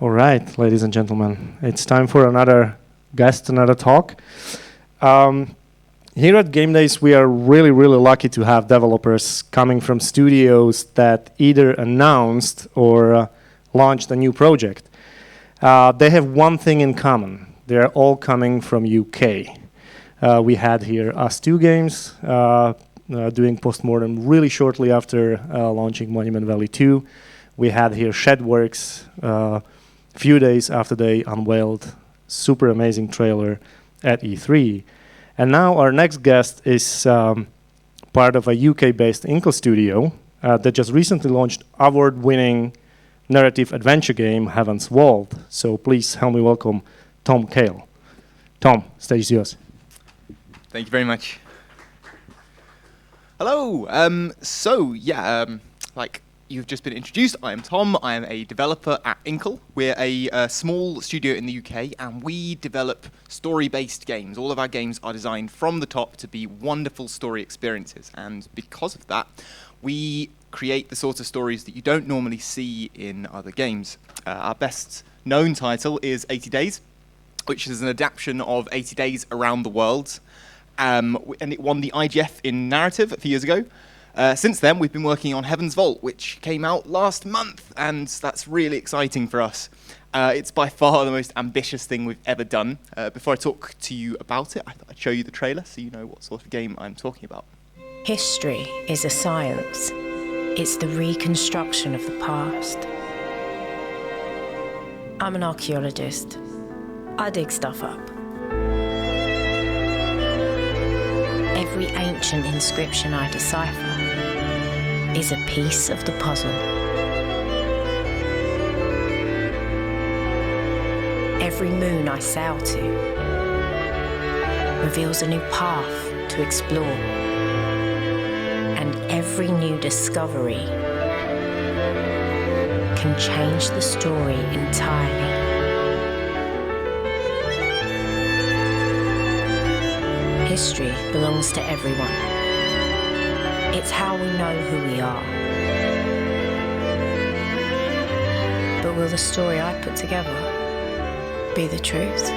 All right, ladies and gentlemen, it's time for another guest, another talk. Here at Game Days, we are really, really lucky to have developers coming from studios that either announced or launched a new project. They have one thing in common. They're all coming from UK. We had here Us2 Games doing Postmortem really shortly after launching Monument Valley 2. We had here Shedworks few days after they unveiled super amazing trailer at E3. And now our next guest is part of a UK-based Inkle studio that just recently launched award-winning narrative adventure game Heaven's Vault. So please help me welcome Tom Kail. Tom, stage is yours. Thank you very much. Hello. Like you've just been introduced, I am Tom. I am a developer at Inkle. We're a small studio in the UK, and we develop story-based games. All of our games are designed from the top to be wonderful story experiences, and because of that, we create the sorts of stories that you don't normally see in other games. Our best known title is 80 Days, which is an adaptation of 80 Days Around the World, and it won the IGF in narrative a few years ago. Since then, we've been working on Heaven's Vault, which came out last month, and that's really exciting for us. It's by far the most ambitious thing we've ever done. Before I talk to you about it, I thought I'd show you the trailer so you know what sort of game I'm talking about. History is a science. It's the reconstruction of the past. I'm an archaeologist. I dig stuff up. Every ancient inscription I decipher is a piece of the puzzle. Every moon I sail to reveals a new path to explore, and every new discovery can change the story entirely. History belongs to everyone. It's how we know who we are. But will the story I put together be the truth?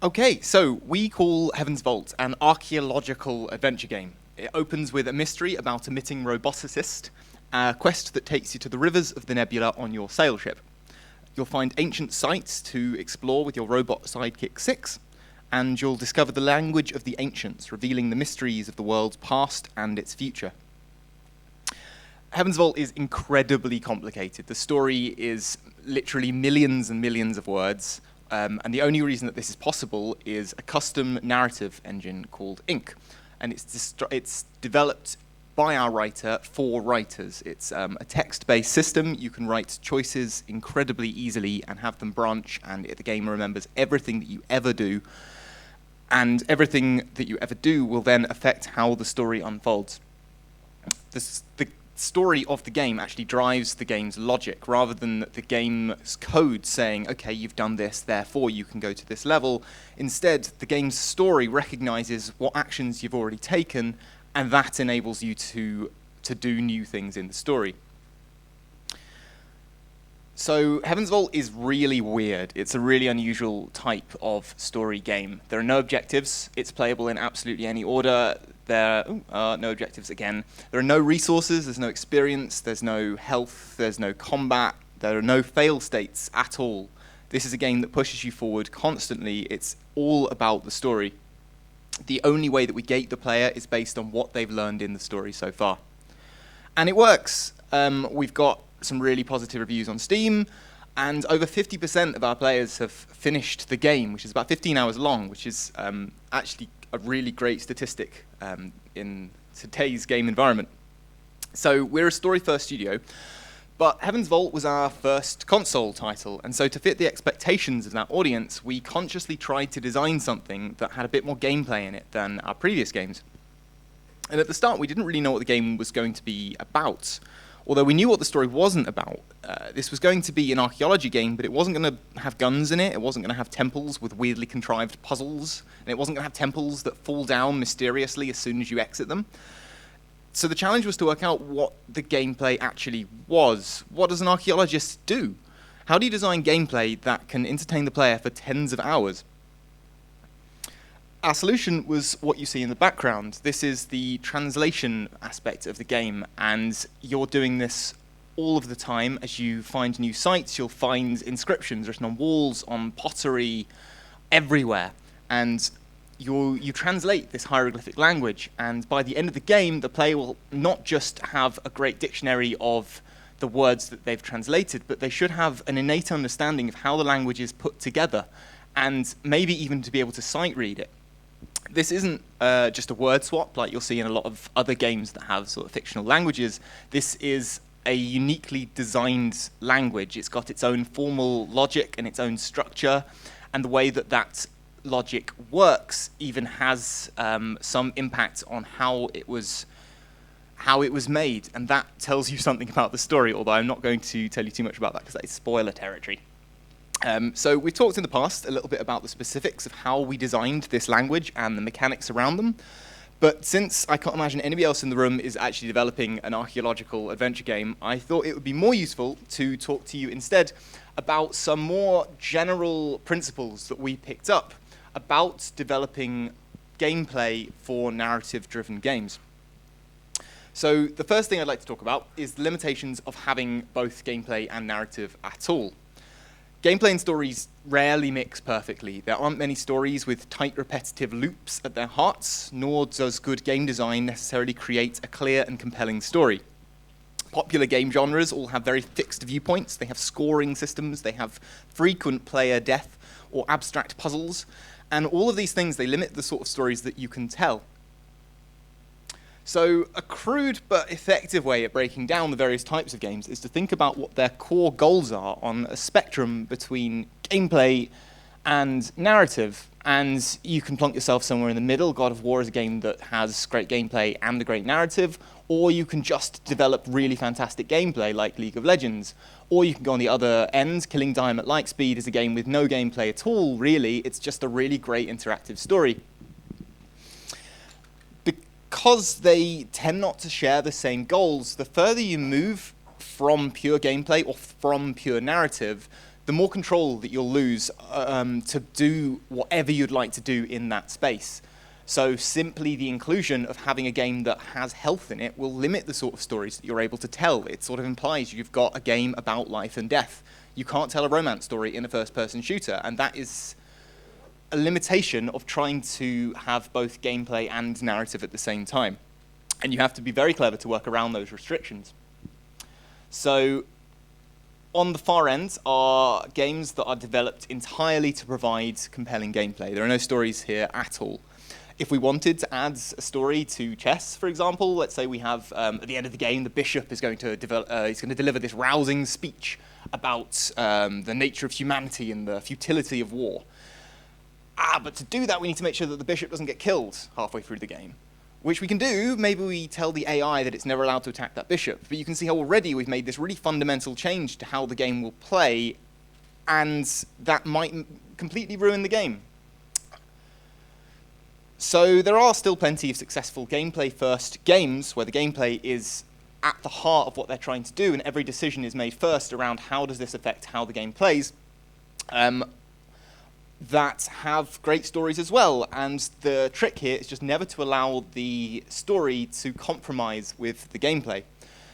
Okay, so we call Heaven's Vault an archaeological adventure game. It opens with a mystery about a missing roboticist, a quest that takes you to the rivers of the nebula on your sail ship. You'll find ancient sites to explore with your robot sidekick 6, and you'll discover the language of the ancients, revealing the mysteries of the world's past and its future. Heaven's Vault is incredibly complicated. The story is literally millions and millions of words, and the only reason that this is possible is a custom narrative engine called Ink. And it's developed by our writer for writers. It's a text-based system. You can write choices incredibly easily and have them branch, and the game remembers everything that you ever do. And everything that you ever do will then affect how the story unfolds. The story of the game actually drives the game's logic, rather than the game's code saying, okay, you've done this, therefore you can go to this level. Instead, the game's story recognizes what actions you've already taken, and that enables you to do new things in the story. So Heaven's Vault is really weird. It's a really unusual type of story game. There are no objectives. It's playable in absolutely any order. There are no objectives again. There are no resources, there's no experience, there's no health, there's no combat, there are no fail states at all. This is a game that pushes you forward constantly. It's all about the story. The only way that we gate the player is based on what they've learned in the story so far. And it works. We've got some really positive reviews on Steam, and over 50% of our players have finished the game, which is about 15 hours long, which is actually a really great statistic in today's game environment. So we're a story-first studio, but Heaven's Vault was our first console title, and so to fit the expectations of that audience, we consciously tried to design something that had a bit more gameplay in it than our previous games. And at the start, we didn't really know what the game was going to be about. Although we knew what the story wasn't about. This was going to be an archaeology game, but it wasn't going to have guns in it. It wasn't going to have temples with weirdly contrived puzzles. And it wasn't going to have temples that fall down mysteriously as soon as you exit them. So the challenge was to work out what the gameplay actually was. What does an archaeologist do? How do you design gameplay that can entertain the player for tens of hours? Our solution was what you see in the background. This is the translation aspect of the game, and you're doing this all of the time. As you find new sites, you'll find inscriptions written on walls, on pottery, everywhere. And you translate this hieroglyphic language, and by the end of the game, the player will not just have a great dictionary of the words that they've translated, but they should have an innate understanding of how the language is put together, and maybe even to be able to sight read it. This isn't just a word swap like you'll see in a lot of other games that have sort of fictional languages. This is a uniquely designed language. It's got its own formal logic and its own structure, and the way that that logic works even has some impact on how it was made, and that tells you something about the story, although I'm not going to tell you too much about that because that is spoiler territory. So we've talked in the past a little bit about the specifics of how we designed this language and the mechanics around them. But since I can't imagine anybody else in the room is actually developing an archaeological adventure game, I thought it would be more useful to talk to you instead about some more general principles that we picked up about developing gameplay for narrative-driven games. So the first thing I'd like to talk about is the limitations of having both gameplay and narrative at all. Gameplay and stories rarely mix perfectly. There aren't many stories with tight, repetitive loops at their hearts, nor does good game design necessarily create a clear and compelling story. Popular game genres all have very fixed viewpoints. They have scoring systems, they have frequent player death or abstract puzzles, and all of these things, they limit the sort of stories that you can tell. So a crude but effective way of breaking down the various types of games is to think about what their core goals are on a spectrum between gameplay and narrative. And you can plunk yourself somewhere in the middle. God of War is a game that has great gameplay and a great narrative. Or you can just develop really fantastic gameplay like League of Legends. Or you can go on the other end. Killing Time at Light Speed is a game with no gameplay at all, really. It's just a really great interactive story. Because they tend not to share the same goals, the further you move from pure gameplay or from pure narrative, the more control that you'll lose to do whatever you'd like to do in that space. So simply the inclusion of having a game that has health in it will limit the sort of stories that you're able to tell. It sort of implies you've got a game about life and death. You can't tell a romance story in a first-person shooter, and that is a limitation of trying to have both gameplay and narrative at the same time. And you have to be very clever to work around those restrictions. So on the far end are games that are developed entirely to provide compelling gameplay. There are no stories here at all. If we wanted to add a story to chess, for example, let's say we have, at the end of the game, the bishop is going to deliver this rousing speech about the nature of humanity and the futility of war. But to do that, we need to make sure that the bishop doesn't get killed halfway through the game, which we can do. Maybe we tell the AI that it's never allowed to attack that bishop, but you can see how already we've made this really fundamental change to how the game will play, and that might completely ruin the game. So there are still plenty of successful gameplay-first games where the gameplay is at the heart of what they're trying to do, and every decision is made first around how does this affect how the game plays. That have great stories as well, and the trick here is just never to allow the story to compromise with the gameplay.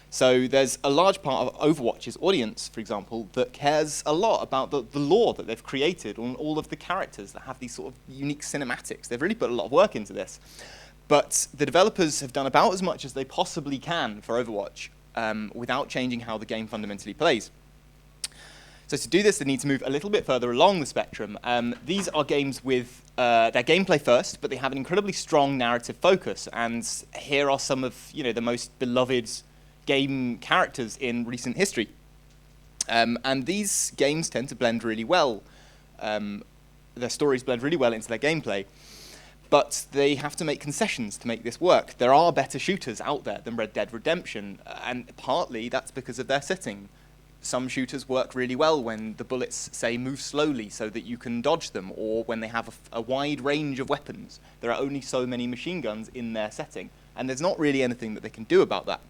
So there's a large part of Overwatch's audience, for example, that cares a lot about the lore that they've created on all of the characters that have these sort of unique cinematics. They've really put a lot of work into this. But the developers have done about as much as they possibly can for Overwatch without changing how the game fundamentally plays. So to do this, they need to move a little bit further along the spectrum. These are games with their gameplay first, but they have an incredibly strong narrative focus. And here are some of the most beloved game characters in recent history. And these games tend to blend really well. Their stories blend really well into their gameplay. But they have to make concessions to make this work. There are better shooters out there than Red Dead Redemption, and partly that's because of their setting. Some shooters work really well when the bullets, say, move slowly so that you can dodge them, or when they have a wide range of weapons. There are only so many machine guns in their setting, and there's not really anything that they can do about that.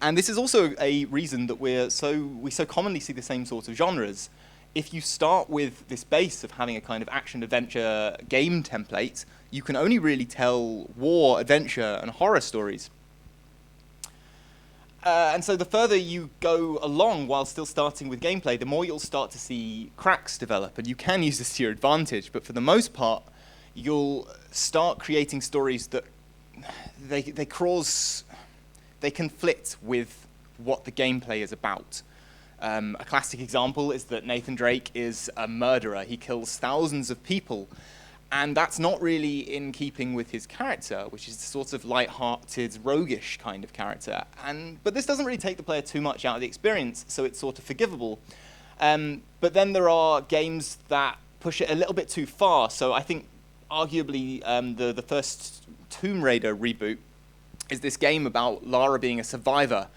And this is also a reason that we so commonly see the same sort of genres. If you start with this base of having a kind of action-adventure game template, you can only really tell war, adventure, and horror stories. And so the further you go along while still starting with gameplay, the more you'll start to see cracks develop, and you can use this to your advantage. But for the most part, you'll start creating stories that they conflict with what the gameplay is about. A classic example is that Nathan Drake is a murderer. He kills thousands of people. And that's not really in keeping with his character, which is a sort of light-hearted, roguish kind of character. But this doesn't really take the player too much out of the experience, so it's sort of forgivable. But then there are games that push it a little bit too far. So I think arguably the first Tomb Raider reboot is this game about Lara being a survivor.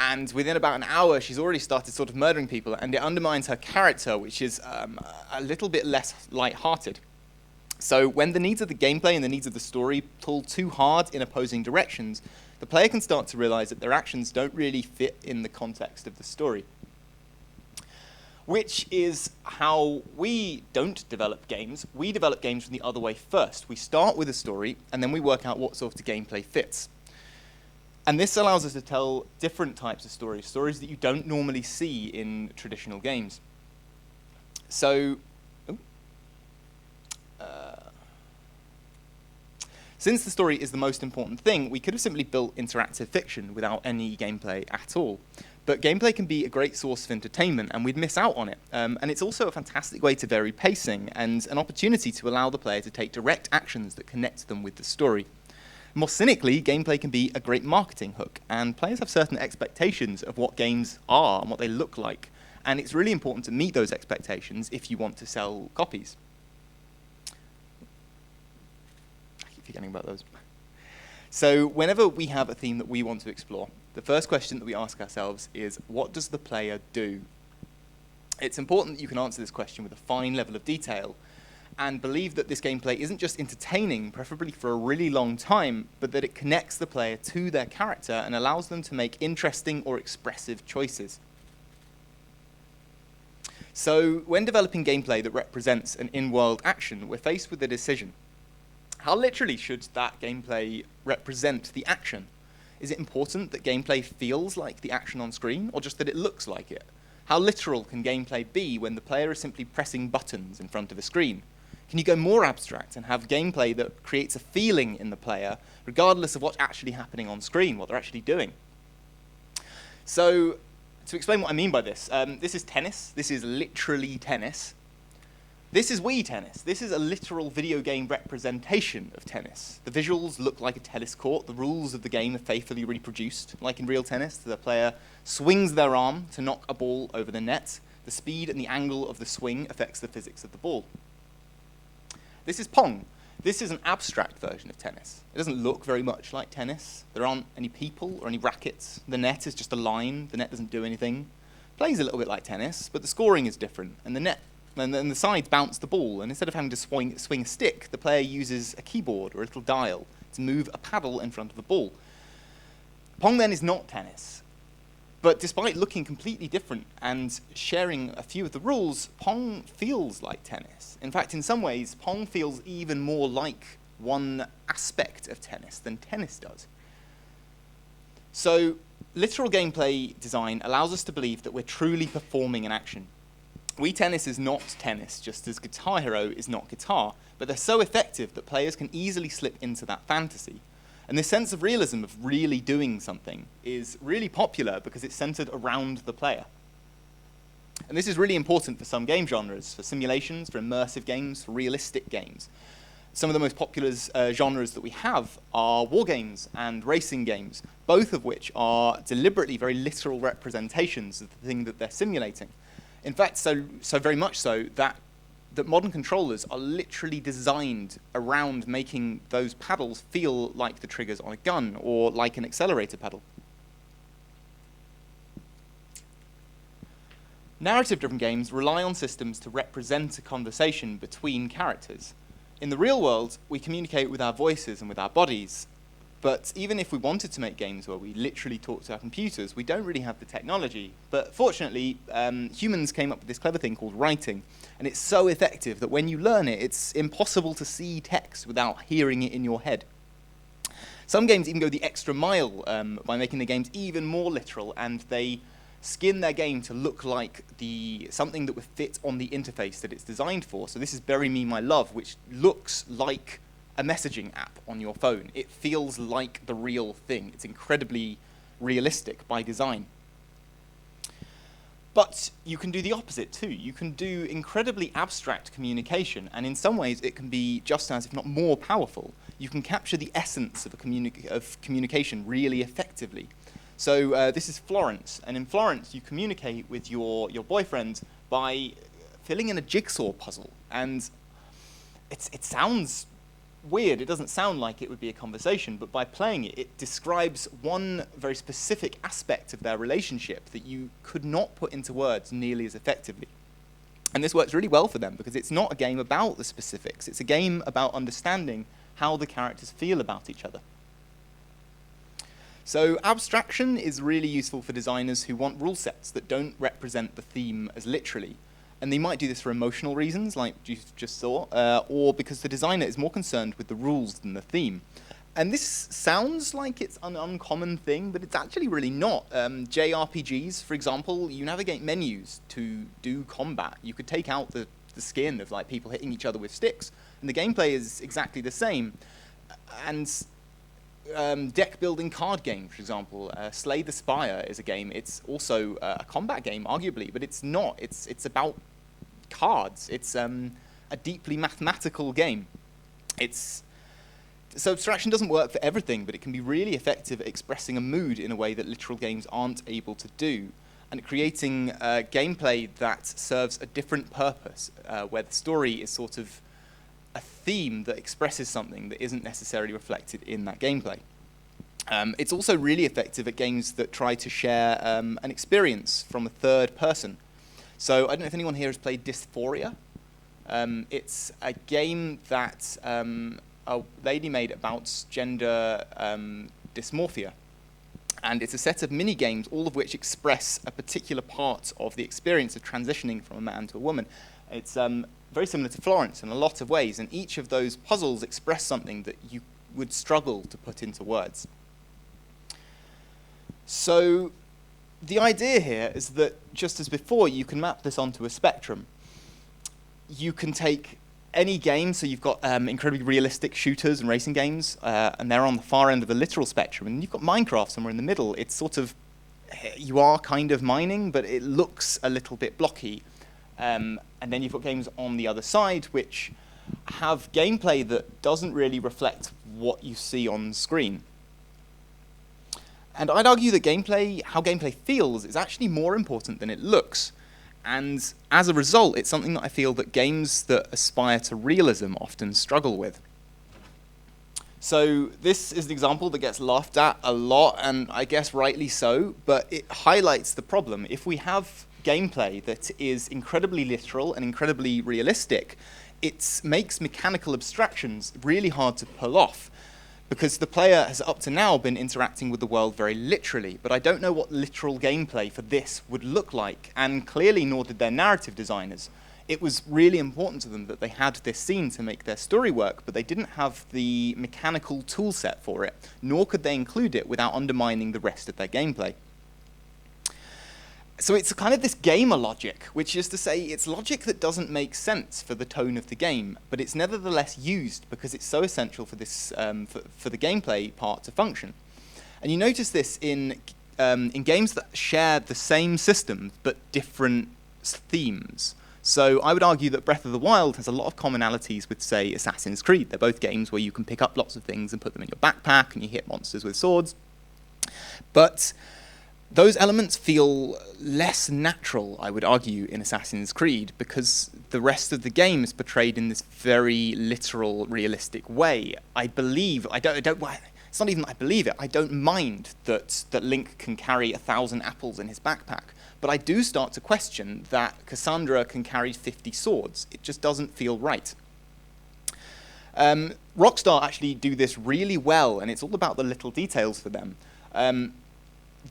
And within about an hour, she's already started sort of murdering people, and it undermines her character, which is a little bit less light-hearted. So when the needs of the gameplay and the needs of the story pull too hard in opposing directions, the player can start to realize that their actions don't really fit in the context of the story. Which is how we don't develop games. We develop games from the other way first. We start with a story, and then we work out what sort of gameplay fits. And this allows us to tell different types of stories that you don't normally see in traditional games. So, since the story is the most important thing, we could have simply built interactive fiction without any gameplay at all. But gameplay can be a great source of entertainment, and we'd miss out on it. And it's also a fantastic way to vary pacing, and an opportunity to allow the player to take direct actions that connect them with the story. More cynically, gameplay can be a great marketing hook, and players have certain expectations of what games are and what they look like. And it's really important to meet those expectations if you want to sell copies. Forgetting about those. So whenever we have a theme that we want to explore, the first question that we ask ourselves is, what does the player do? It's important that you can answer this question with a fine level of detail and believe that this gameplay isn't just entertaining, preferably for a really long time, but that it connects the player to their character and allows them to make interesting or expressive choices. So when developing gameplay that represents an in-world action, we're faced with a decision. How literally should that gameplay represent the action? Is it important that gameplay feels like the action on screen, or just that it looks like it? How literal can gameplay be when the player is simply pressing buttons in front of a screen? Can you go more abstract and have gameplay that creates a feeling in the player, regardless of what's actually happening on screen, what they're actually doing? So, to explain what I mean by this, this is tennis. This is literally tennis. This is Wii Tennis. This is a literal video game representation of tennis. The visuals look like a tennis court. The rules of the game are faithfully reproduced. Like in real tennis, the player swings their arm to knock a ball over the net. The speed and the angle of the swing affects the physics of the ball. This is Pong. This is an abstract version of tennis. It doesn't look very much like tennis. There aren't any people or any rackets. The net is just a line. The net doesn't do anything. It plays a little bit like tennis, but the scoring is different, and the net and then the sides bounce the ball, and instead of having to swing a stick, the player uses a keyboard or a little dial to move a paddle in front of a ball. Pong then is not tennis. But despite looking completely different and sharing a few of the rules, Pong feels like tennis. In fact, in some ways, Pong feels even more like one aspect of tennis than tennis does. So, literal gameplay design allows us to believe that we're truly performing an action. Wii Tennis is not tennis, just as Guitar Hero is not guitar, but they're so effective that players can easily slip into that fantasy. And this sense of realism of really doing something is really popular because it's centered around the player. And this is really important for some game genres, for simulations, for immersive games, for realistic games. Some of the most popular genres that we have are war games and racing games, both of which are deliberately very literal representations of the thing that they're simulating. In fact, so very much so that that modern controllers are literally designed around making those paddles feel like the triggers on a gun or like an accelerator pedal. Narrative-driven games rely on systems to represent a conversation between characters. In the real world, we communicate with our voices and with our bodies, but even if we wanted to make games where we literally talk to our computers, we don't really have the technology. But fortunately, humans came up with this clever thing called writing, and it's so effective that when you learn it, it's impossible to see text without hearing it in your head. Some games even go the extra mile by making the games even more literal, and they skin their game to look like something that would fit on the interface that it's designed for. So this is Bury Me My Love, which looks like a messaging app on your phone. It feels like the real thing. It's incredibly realistic by design. But you can do the opposite too. You can do incredibly abstract communication, and in some ways it can be just as, if not more, powerful. You can capture the essence of communication really effectively. So this is Florence, and in Florence you communicate with your boyfriend by filling in a jigsaw puzzle, and it sounds weird. It doesn't sound like it would be a conversation, but by playing it, it describes one very specific aspect of their relationship that you could not put into words nearly as effectively. And this works really well for them because it's not a game about the specifics. It's a game about understanding how the characters feel about each other. So abstraction is really useful for designers who want rule sets that don't represent the theme as literally. And they might do this for emotional reasons, like you just saw, or because the designer is more concerned with the rules than the theme. And this sounds like it's an uncommon thing, but it's actually really not. JRPGs, for example, you navigate menus to do combat. You could take out the skin of like people hitting each other with sticks, and the gameplay is exactly the same. And deck building card game, for example, Slay the Spire is a game. It's also a combat game, arguably, but it's not. It's about cards. It's a deeply mathematical game. So abstraction doesn't work for everything, but it can be really effective at expressing a mood in a way that literal games aren't able to do, and creating gameplay that serves a different purpose, where the story is sort of a theme that expresses something that isn't necessarily reflected in that gameplay. It's also really effective at games that try to share an experience from a third person. So I don't know if anyone here has played Dysphoria. It's a game that a lady made about gender dysmorphia. And it's a set of mini-games, all of which express a particular part of the experience of transitioning from a man to a woman. It's very similar to Florence in a lot of ways, and each of those puzzles express something that you would struggle to put into words. So the idea here is that, just as before, you can map this onto a spectrum. You can take any game, so you've got incredibly realistic shooters and racing games, and they're on the far end of the literal spectrum, and you've got Minecraft somewhere in the middle. It's sort of, you are kind of mining, but it looks a little bit blocky. And then you've got games on the other side which have gameplay that doesn't really reflect what you see on screen. And I'd argue that how gameplay feels is actually more important than it looks. And as a result, it's something that I feel that games that aspire to realism often struggle with. So this is an example that gets laughed at a lot, and I guess rightly so, but it highlights the problem. If we have gameplay that is incredibly literal and incredibly realistic, it makes mechanical abstractions really hard to pull off, because the player has up to now been interacting with the world very literally, but I don't know what literal gameplay for this would look like, and clearly nor did their narrative designers. It was really important to them that they had this scene to make their story work, but they didn't have the mechanical tool set for it, nor could they include it without undermining the rest of their gameplay. So it's kind of this gamer logic, which is to say it's logic that doesn't make sense for the tone of the game, but it's nevertheless used because it's so essential for this for the gameplay part to function. And you notice this in games that share the same system but different themes. So I would argue that Breath of the Wild has a lot of commonalities with, say, Assassin's Creed. They're both games where you can pick up lots of things and put them in your backpack and you hit monsters with swords. But Those elements feel less natural, I would argue, in Assassin's Creed, because the rest of the game is portrayed in this very literal, realistic way. I believe, it's not even that I believe it, I don't mind that Link can carry 1,000 apples in his backpack, but I do start to question that Cassandra can carry 50 swords. It just doesn't feel right. Rockstar actually do this really well, and it's all about the little details for them.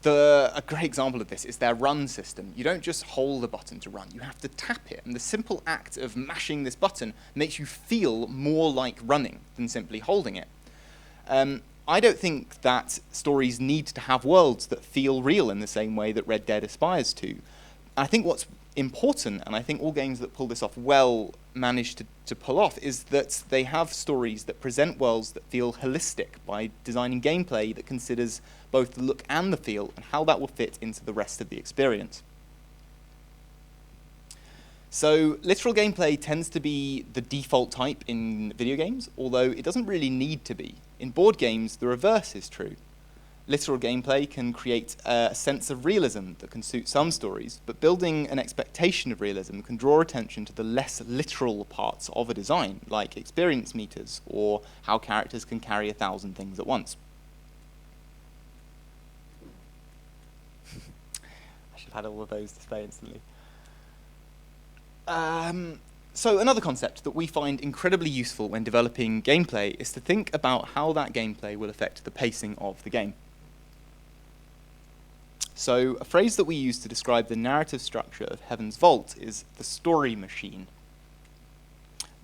A great example of this is their run system. You don't just hold a button to run, you have to tap it, and the simple act of mashing this button makes you feel more like running than simply holding it. I don't think that stories need to have worlds that feel real in the same way that Red Dead aspires to. I think what's important, and I think all games that pull this off well manage to pull off, is that they have stories that present worlds that feel holistic by designing gameplay that considers both the look and the feel and how that will fit into the rest of the experience. So literal gameplay tends to be the default type in video games, although it doesn't really need to be. In board games, the reverse is true. Literal gameplay can create a sense of realism that can suit some stories, but building an expectation of realism can draw attention to the less literal parts of a design, like experience meters, or how characters can carry 1,000 things at once. I should have had all of those display instantly. So another concept that we find incredibly useful when developing gameplay is to think about how that gameplay will affect the pacing of the game. So a phrase that we use to describe the narrative structure of Heaven's Vault is the story machine.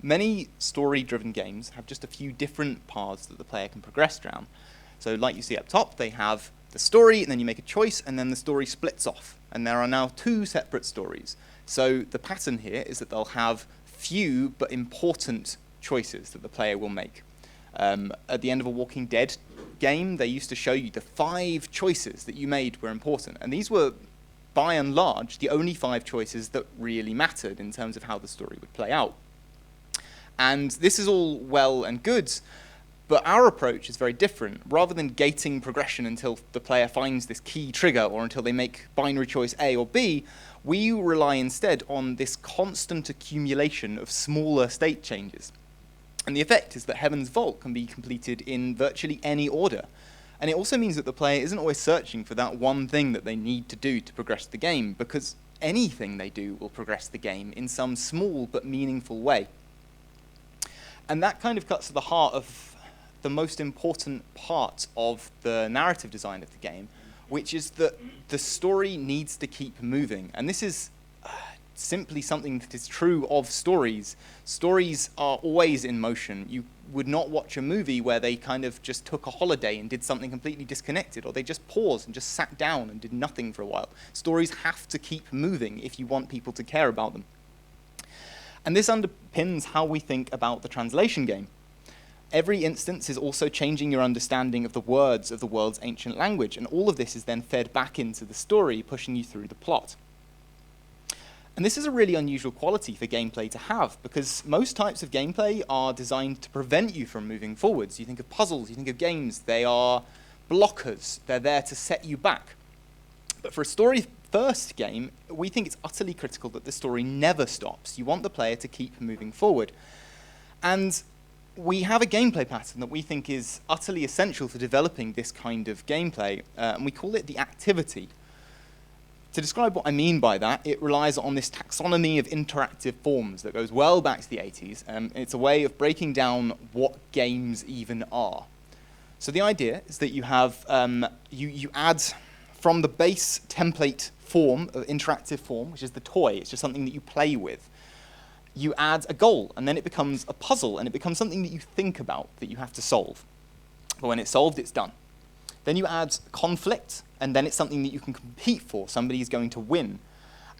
Many story-driven games have just a few different paths that the player can progress down. So like you see up top, they have the story, and then you make a choice, and then the story splits off. And there are now 2 separate stories. So the pattern here is that they'll have few but important choices that the player will make. At the end of a Walking Dead game, they used to show you the 5 choices that you made were important. And these were, by and large, the only 5 choices that really mattered in terms of how the story would play out. And this is all well and good, but our approach is very different. Rather than gating progression until the player finds this key trigger or until they make binary choice A or B, we rely instead on this constant accumulation of smaller state changes. And the effect is that Heaven's Vault can be completed in virtually any order. And it also means that the player isn't always searching for that one thing that they need to do to progress the game, because anything they do will progress the game in some small but meaningful way. And that kind of cuts to the heart of the most important part of the narrative design of the game, which is that the story needs to keep moving. And this is simply something that is true of stories. Stories are always in motion. You would not watch a movie where they kind of just took a holiday and did something completely disconnected, or they just paused and just sat down and did nothing for a while. Stories have to keep moving if you want people to care about them. And this underpins how we think about the translation game. Every instance is also changing your understanding of the words of the world's ancient language, and all of this is then fed back into the story, pushing you through the plot. And this is a really unusual quality for gameplay to have, because most types of gameplay are designed to prevent you from moving forwards. You think of puzzles, you think of games, they are blockers, they're there to set you back. But for a story-first game, we think it's utterly critical that the story never stops. You want the player to keep moving forward. And we have a gameplay pattern that we think is utterly essential for developing this kind of gameplay, and we call it the activity. To describe what I mean by that, it relies on this taxonomy of interactive forms that goes well back to the 80s. It's a way of breaking down what games even are. So the idea is that you have, you add from the base template form, interactive form, which is the toy, it's just something that you play with. You add a goal, and then it becomes a puzzle, and it becomes something that you think about, that you have to solve. But when it's solved, it's done. Then you add conflict, and then it's something that you can compete for. Somebody is going to win.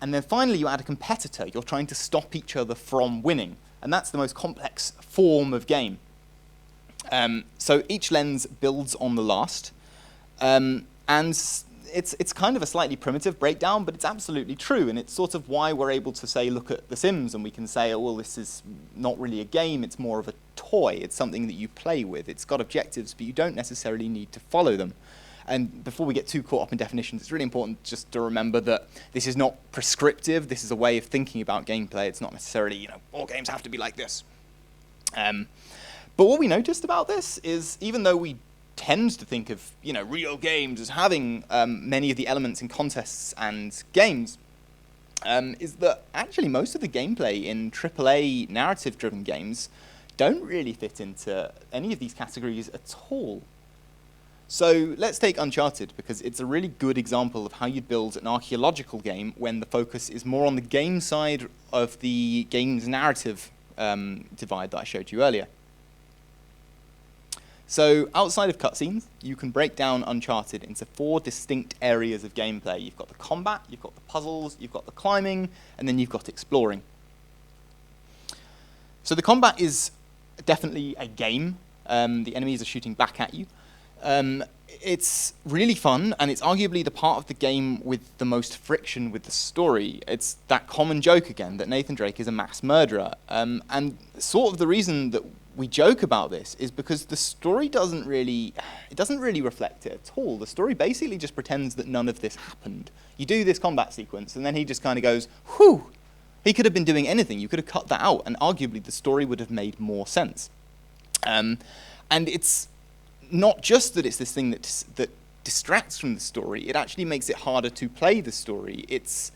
And then finally, you add a competitor. You're trying to stop each other from winning. And that's the most complex form of game. So each lens builds on the last. And it's kind of a slightly primitive breakdown, but it's absolutely true. And it's sort of why we're able to say, look at The Sims, and we can say, oh, well, this is not really a game. It's more of a toy. It's something that you play with. It's got objectives, but you don't necessarily need to follow them. And before we get too caught up in definitions, it's really important just to remember that this is not prescriptive. This is a way of thinking about gameplay. It's not necessarily, all games have to be like this. But what we noticed about this is even though we tend to think of, real games as having many of the elements in contests and games, is that actually most of the gameplay in AAA narrative-driven games don't really fit into any of these categories at all. So let's take Uncharted, because it's a really good example of how you'd build an archaeological game when the focus is more on the game side of the game's narrative divide that I showed you earlier. So outside of cutscenes, you can break down Uncharted into 4 distinct areas of gameplay. You've got the combat, you've got the puzzles, you've got the climbing, and then you've got exploring. So the combat is definitely a game. The enemies are shooting back at you. It's really fun, and it's arguably the part of the game with the most friction with the story. It's that common joke again, that Nathan Drake is a mass murderer. And sort of the reason that we joke about this is because the story doesn't really reflect it at all. The story basically just pretends that none of this happened. You do this combat sequence, and then he just kind of goes, whew! He could have been doing anything. You could have cut that out, and arguably the story would have made more sense. And it's not just that it's this thing that distracts from the story, it actually makes it harder to play the story. It's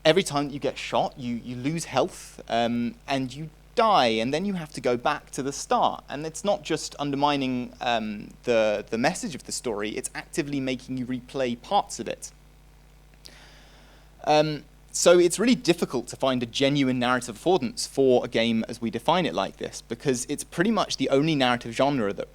every time that you get shot, you lose health, and you die, and then you have to go back to the start. And it's not just undermining the message of the story, it's actively making you replay parts of it. So it's really difficult to find a genuine narrative affordance for a game as we define it like this, because it's pretty much the only narrative genre that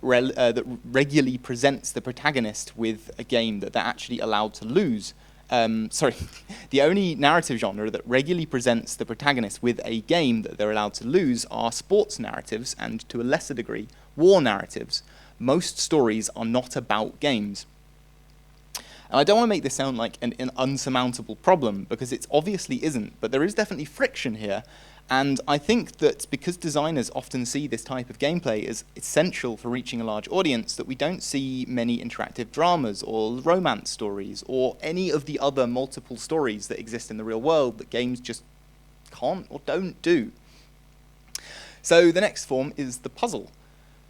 regularly presents the protagonist with a game that they're actually allowed to lose. The only narrative genre that regularly presents the protagonist with a game that they're allowed to lose are sports narratives and, to a lesser degree, war narratives. Most stories are not about games. And I don't want to make this sound like an unsurmountable problem, because it obviously isn't, but there is definitely friction here. And I think that because designers often see this type of gameplay as essential for reaching a large audience, that we don't see many interactive dramas or romance stories or any of the other multiple stories that exist in the real world that games just can't or don't do. So the next form is the puzzle.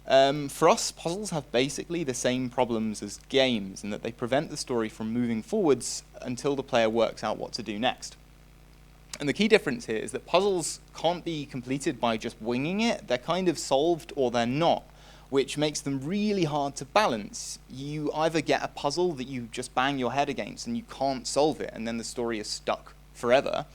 For us, puzzles have basically the same problems as games, in that they prevent the story from moving forwards until the player works out what to do next. And the key difference here is that puzzles can't be completed by just winging it. They're kind of solved or they're not, which makes them really hard to balance. You either get a puzzle that you just bang your head against and you can't solve it, and then the story is stuck forever,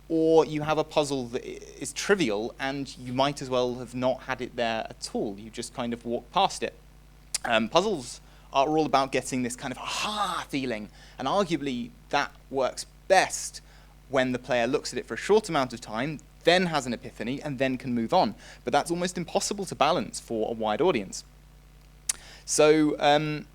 or you have a puzzle that is trivial and you might as well have not had it there at all. You just kind of walk past it. Puzzles are all about getting this kind of aha feeling, and arguably that works best when the player looks at it for a short amount of time, then has an epiphany, and then can move on. But that's almost impossible to balance for a wide audience. So then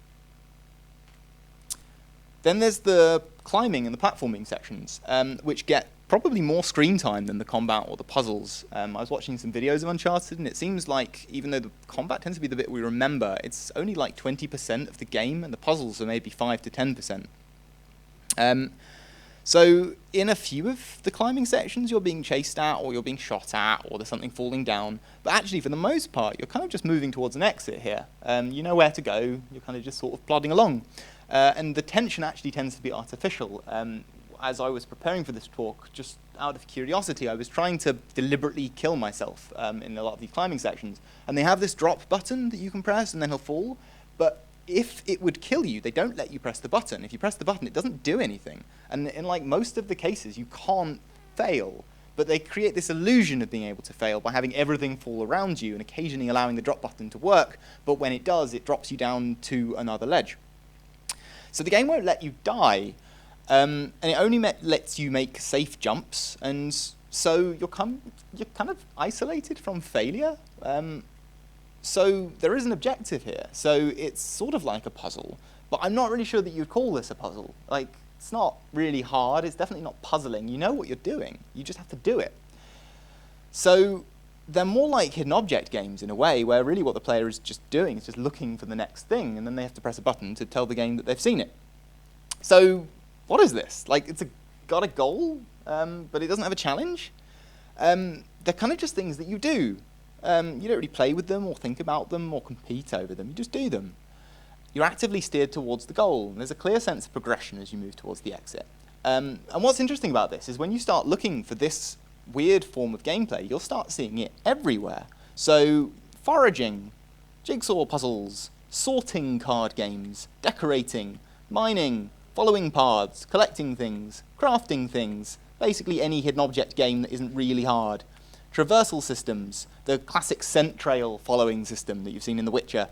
there's the climbing and the platforming sections, which get probably more screen time than the combat or the puzzles. I was watching some videos of Uncharted, and it seems like, even though the combat tends to be the bit we remember, it's only like 20% of the game, and the puzzles are maybe 5 to 10%. So in a few of the climbing sections, you're being chased at, or you're being shot at, or there's something falling down. But actually, for the most part, you're kind of just moving towards an exit here. You know where to go. You're kind of just sort of plodding along. And the tension actually tends to be artificial. As I was preparing for this talk, just out of curiosity, I was trying to deliberately kill myself in a lot of these climbing sections. And they have this drop button that you can press, and then he'll fall. But if it would kill you, they don't let you press the button. If you press the button, it doesn't do anything. And in like most of the cases, you can't fail. But they create this illusion of being able to fail by having everything fall around you and occasionally allowing the drop button to work. But when it does, it drops you down to another ledge. So the game won't let you die. And it only lets you make safe jumps. And so you're kind of isolated from failure. So there is an objective here. So it's sort of like a puzzle, but I'm not really sure that you'd call this a puzzle. Like, it's not really hard. It's definitely not puzzling. You know what you're doing. You just have to do it. So they're more like hidden object games in a way, where really what the player is just doing is just looking for the next thing, and then they have to press a button to tell the game that they've seen it. So what is this? Like, it's got a goal, but it doesn't have a challenge. They're kind of just things that you do. You don't really play with them or think about them or compete over them. You just do them. You're actively steered towards the goal, and there's a clear sense of progression as you move towards the exit. And what's interesting about this is when you start looking for this weird form of gameplay, you'll start seeing it everywhere. So foraging, jigsaw puzzles, sorting card games, decorating, mining, following paths, collecting things, crafting things, basically any hidden object game that isn't really hard. Traversal systems, the classic scent trail following system that you've seen in The Witcher.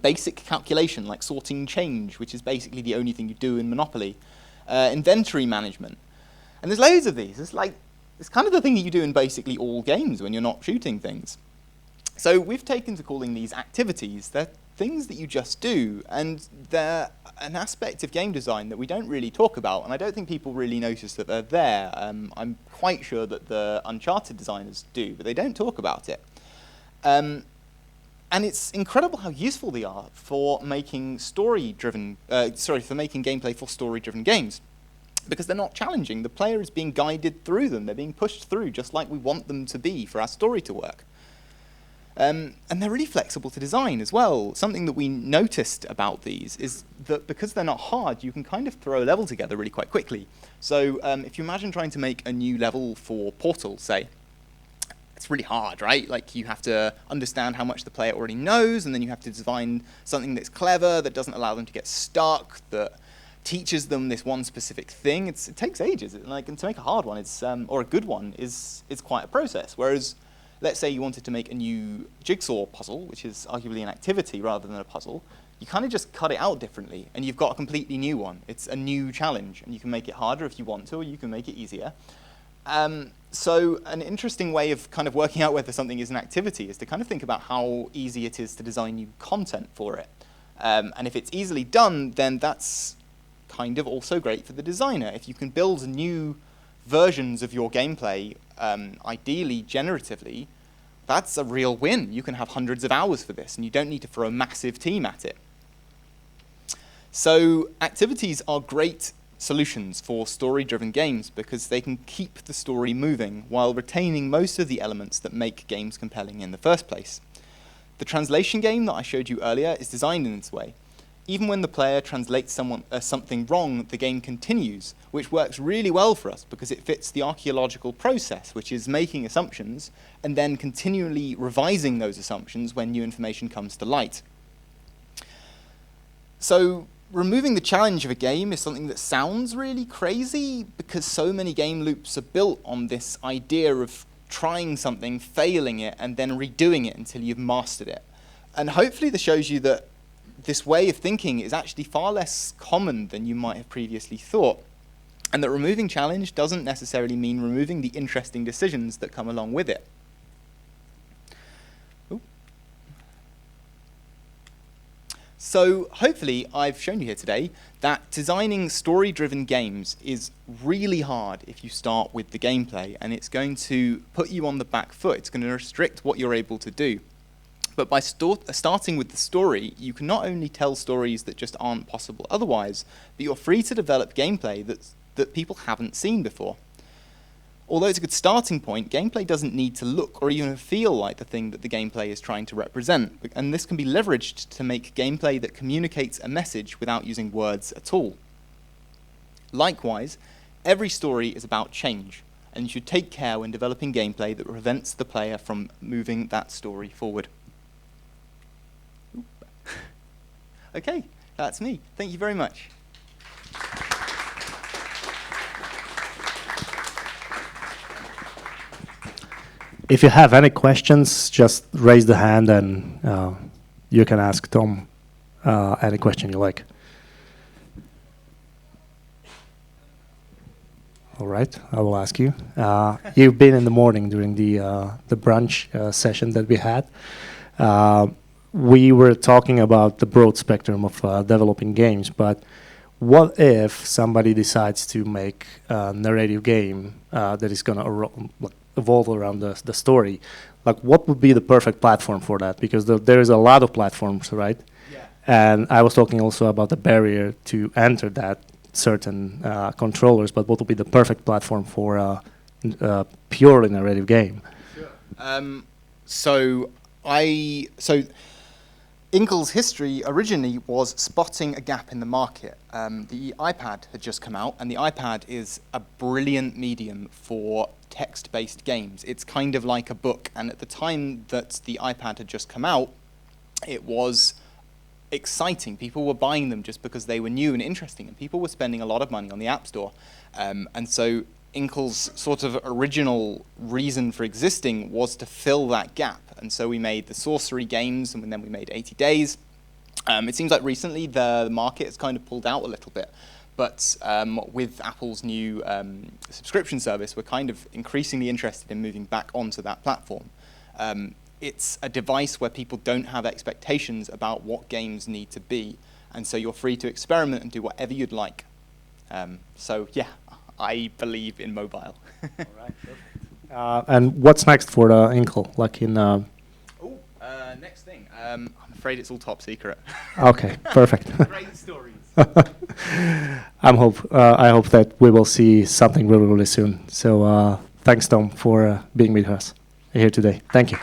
Basic calculation, like sorting change, which is basically the only thing you do in Monopoly. Inventory management. And there's loads of these. It's kind of the thing that you do in basically all games when you're not shooting things. So we've taken to calling these activities. They're things that you just do, and they're an aspect of game design that we don't really talk about, and I don't think people really notice that they're there. I'm quite sure that the Uncharted designers do, but they don't talk about it. And it's incredible how useful they are for making for making gameplay for story-driven games, because they're not challenging. The player is being guided through them. They're being pushed through just like we want them to be for our story to work. And they're really flexible to design as well. Something that we noticed about these is that because they're not hard, you can kind of throw a level together really quite quickly. So if you imagine trying to make a new level for Portal, say, it's really hard, right? Like, you have to understand how much the player already knows, and then you have to design something that's clever, that doesn't allow them to get stuck, that teaches them this one specific thing. It takes ages. And to make a hard one, or a good one, is quite a process. Whereas, let's say you wanted to make a new jigsaw puzzle, which is arguably an activity rather than a puzzle, you kind of just cut it out differently, and you've got a completely new one. It's a new challenge, and you can make it harder if you want to, or you can make it easier. So an interesting way of kind of working out whether something is an activity is to kind of think about how easy it is to design new content for it. And if it's easily done, then that's kind of also great for the designer. If you can build new versions of your gameplay, ideally generatively, that's a real win. You can have hundreds of hours for this, and you don't need to throw a massive team at it. So activities are great solutions for story-driven games because they can keep the story moving while retaining most of the elements that make games compelling in the first place. The translation game that I showed you earlier is designed in this way. Even when the player translates something wrong, the game continues, which works really well for us because it fits the archaeological process, which is making assumptions and then continually revising those assumptions when new information comes to light. So removing the challenge of a game is something that sounds really crazy because so many game loops are built on this idea of trying something, failing it, and then redoing it until you've mastered it. And hopefully this shows you that this way of thinking is actually far less common than you might have previously thought, and that removing challenge doesn't necessarily mean removing the interesting decisions that come along with it. Ooh. So hopefully I've shown you here today that designing story-driven games is really hard if you start with the gameplay, and it's going to put you on the back foot. It's going to restrict what you're able to do. But by starting with the story, you can not only tell stories that just aren't possible otherwise, but you're free to develop gameplay that people haven't seen before. Although it's a good starting point, gameplay doesn't need to look or even feel like the thing that the gameplay is trying to represent, and this can be leveraged to make gameplay that communicates a message without using words at all. Likewise, every story is about change, and you should take care when developing gameplay that prevents the player from moving that story forward. Okay, that's me. Thank you very much. If you have any questions, just raise the hand and you can ask Tom any question you like. All right, I will ask you. You've been in the morning during the brunch session that we had. We were talking about the broad spectrum of developing games, but what if somebody decides to make a narrative game that is going to evolve around the story. Like, what would be the perfect platform for that? Because there is a lot of platforms, right? Yeah. And I was talking also about the barrier to enter that certain controllers, but what would be the perfect platform for a purely narrative game? Sure. So Inkle's history originally was spotting a gap in the market. The iPad had just come out, and the iPad is a brilliant medium for text-based games. It's kind of like a book, and at the time that the iPad had just come out, it was exciting. People were buying them just because they were new and interesting, and people were spending a lot of money on the App Store. And so Inkle's sort of original reason for existing was to fill that gap. And so we made the Sorcery games, and then we made 80 Days. It seems like recently the market has kind of pulled out a little bit. But with Apple's new subscription service, we're kind of increasingly interested in moving back onto that platform. It's a device where people don't have expectations about what games need to be. And so you're free to experiment and do whatever you'd like. So yeah, I believe in mobile. All right, perfect. And what's next for Inkle? Like in next thing. I'm afraid it's all top secret. Okay, perfect. Great stories. I hope that we will see something really, really soon. So thanks, Tom, for being with us here today. Thank you.